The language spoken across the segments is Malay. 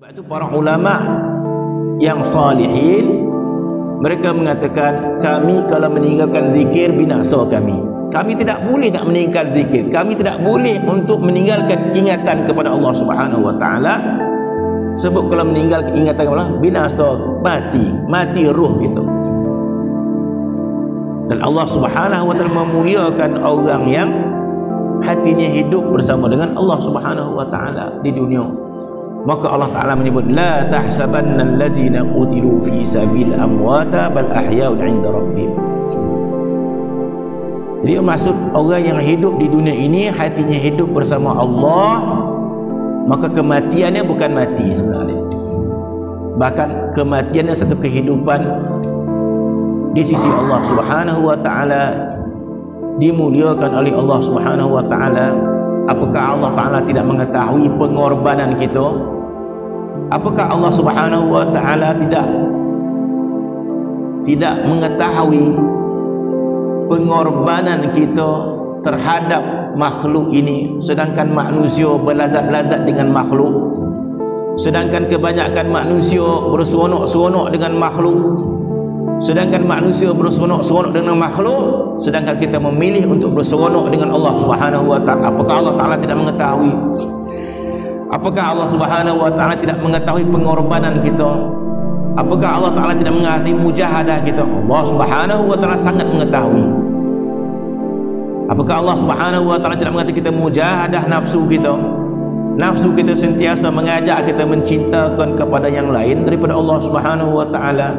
Sebab itu para ulama yang salihin mereka mengatakan, kami kalau meninggalkan zikir binasa kami. Kami tidak boleh nak meninggalkan zikir. Kami tidak boleh untuk meninggalkan ingatan kepada Allah Subhanahu wa taala. Sebab kalau meninggalkan ingatan kepada Allah, binasa, mati roh kita. Dan Allah Subhanahu wa taala memuliakan orang yang hatinya hidup bersama dengan Allah Subhanahu wa taala di dunia. Maka Allah Ta'ala menyebut, la tahsabanna allazina qutilu fi sabil amwata bal ahya'un 'inda rabbihim. Jadi maksud orang yang hidup di dunia ini hatinya hidup bersama Allah, maka kematiannya bukan mati sebenarnya, bahkan kematiannya satu kehidupan di sisi Allah Subhanahu wa taala, dimuliakan oleh Allah Subhanahu wa taala. Apakah Allah Ta'ala tidak mengetahui pengorbanan kita? Apakah Allah Subhanahu wa taala tidak mengetahui pengorbanan kita terhadap makhluk ini? Sedangkan manusia berlazat-lazat dengan makhluk, sedangkan kebanyakan manusia berseronok-seronok dengan makhluk, sedangkan manusia berseronok-seronok dengan makhluk, sedangkan kita memilih untuk berseronok dengan Allah Subhanahu wa taala. Apakah Allah Ta'ala tidak mengetahui? Apakah Allah Subhanahu wa taala tidak mengetahui pengorbanan kita? Apakah Allah Ta'ala tidak mengetahui mujahadah kita? Allah Subhanahu wa taala sangat mengetahui. Apakah Allah Subhanahu wa taala tidak mengetahui kita mujahadah nafsu kita? Nafsu kita sentiasa mengajak kita mencintakan kepada yang lain daripada Allah Subhanahu wa taala.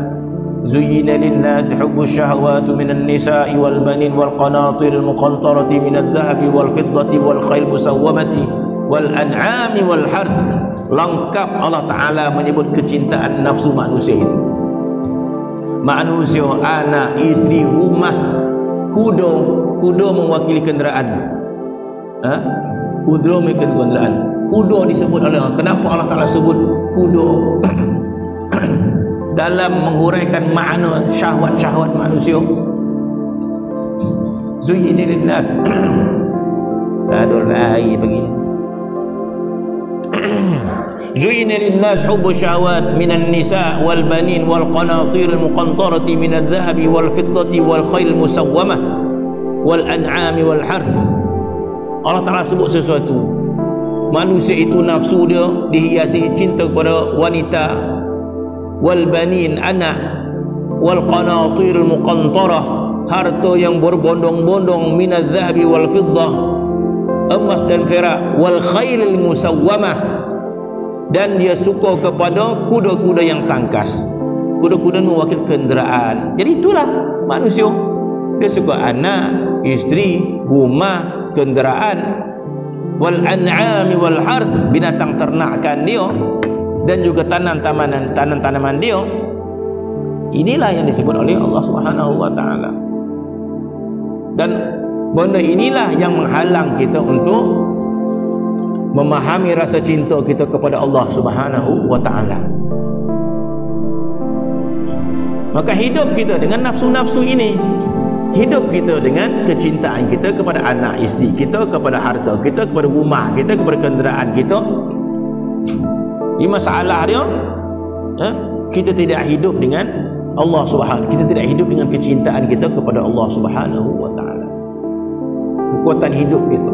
Zuyyina lin-nasi hubbus syahawati minan nisa'i wal banin wal qanatiril muqantarati minadh dhahabi wal fiddati wal khayl musawwamati wal an'ami wal harth. Lengkap Allah Ta'ala menyebut kecintaan nafsu manusia itu. Manusia, anak, isteri, rumah, kuda mewakili kenderaan. Kuda mewakili kenderaan. Kuda disebut oleh Allah. Kenapa Allah Ta'ala sebut kuda? Dalam menghuraikan makna syahwat-syahwat manusia. Zuyyina lin-nas. Tak ada lagi begini. Zuyyina lin-nas hubbus syahawat minan nisa' wal banin wal qanatir al muqantarati minadh dhahabi wal fiddati wal khayl musawwamah wal an'ami wal harth. Allah Ta'ala sebut sesuatu. Manusia itu nafsu dia dihiasi cinta kepada wanita, wal banin anak, wal qanatir al muqantarah harta yang berbondong-bondong, minadh dhahabi wal fiddah emas dan perak, wal khailil musawwamah, dan dia suka kepada kuda-kuda yang tangkas. Kuda-kuda mewakili kenderaan. Jadi itulah manusia. Dia suka anak, isteri, rumah, kenderaan, wal an'ami wal harth, binatang ternakan dia, dan juga tanaman dia. Inilah yang disebut oleh Allah Subhanahu wa taala. Dan benda inilah yang menghalang kita untuk memahami rasa cinta kita kepada Allah Subhanahu wa taala. Maka hidup kita dengan nafsu-nafsu ini, hidup kita dengan kecintaan kita kepada anak, isteri kita, kepada harta kita, kepada rumah kita, kepada kenderaan kita. Ini masalah dia, kita tidak hidup dengan Allah Subhanahu, kita tidak hidup dengan kecintaan kita kepada Allah Subhanahu wa taala. Kekuatan hidup kita.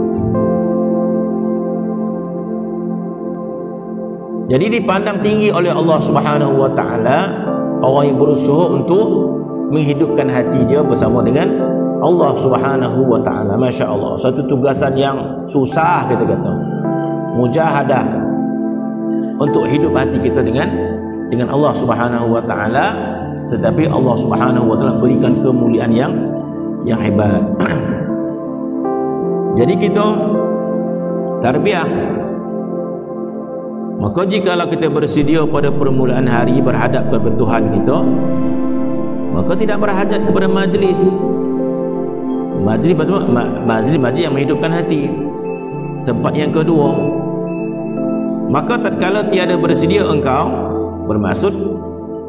Jadi dipandang tinggi oleh Allah Subhanahu wa taala orang yang berusaha untuk menghidupkan hati dia bersama dengan Allah Subhanahu wa taala. Masya-Allah, satu tugasan yang susah kita kata. Mujahadah untuk hidup hati kita dengan Allah Subhanahu wa taala, tetapi Allah Subhanahu wa taala berikan kemuliaan yang hebat. Jadi kita tarbiyah. Maka jikalau kita bersedia pada permulaan hari berhadap kepada Tuhan kita, maka tidak berhajat kepada majlis yang menghidupkan hati. Tempat yang kedua, maka tatkala tiada bersedia engkau, bermaksud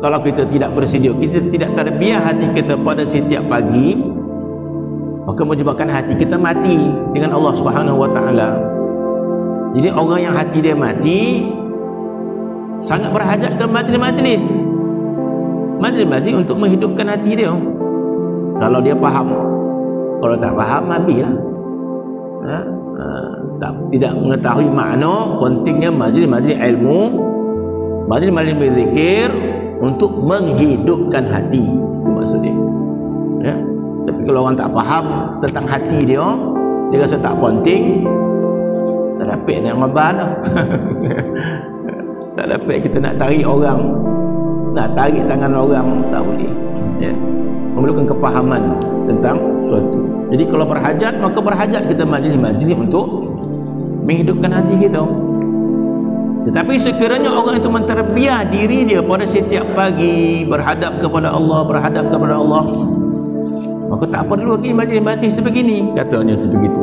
kalau kita tidak bersedia, kita tidak tarbiyah hati kita pada setiap pagi, maka menyebabkan hati kita mati dengan Allah Subhanahu wa taala. Jadi orang yang hati dia mati, sangat berhajat ke majlis-majlis untuk menghidupkan hati dia. Kalau dia faham, kalau tak faham habislah. Tidak mengetahui makna pentingnya majlis-majlis ilmu, majlis-majlis berzikir untuk menghidupkan hati, itu maksudnya. Ya. Tapi kalau orang tak faham tentang hati dia rasa tak penting, tak dapat nak ngaban lah. Tak dapat kita nak tarik orang, nak tarik tangan orang, tak boleh. Ya. Memerlukan kepahaman tentang suatu. Jadi kalau berhajat, maka berhajat kita majlis-majlis untuk menghidupkan hati kita. Tetapi sekiranya orang itu menterbiah diri dia pada setiap pagi berhadap kepada Allah, maka tak perlu lagi majlis-majlis sebegini, katanya sebegitu.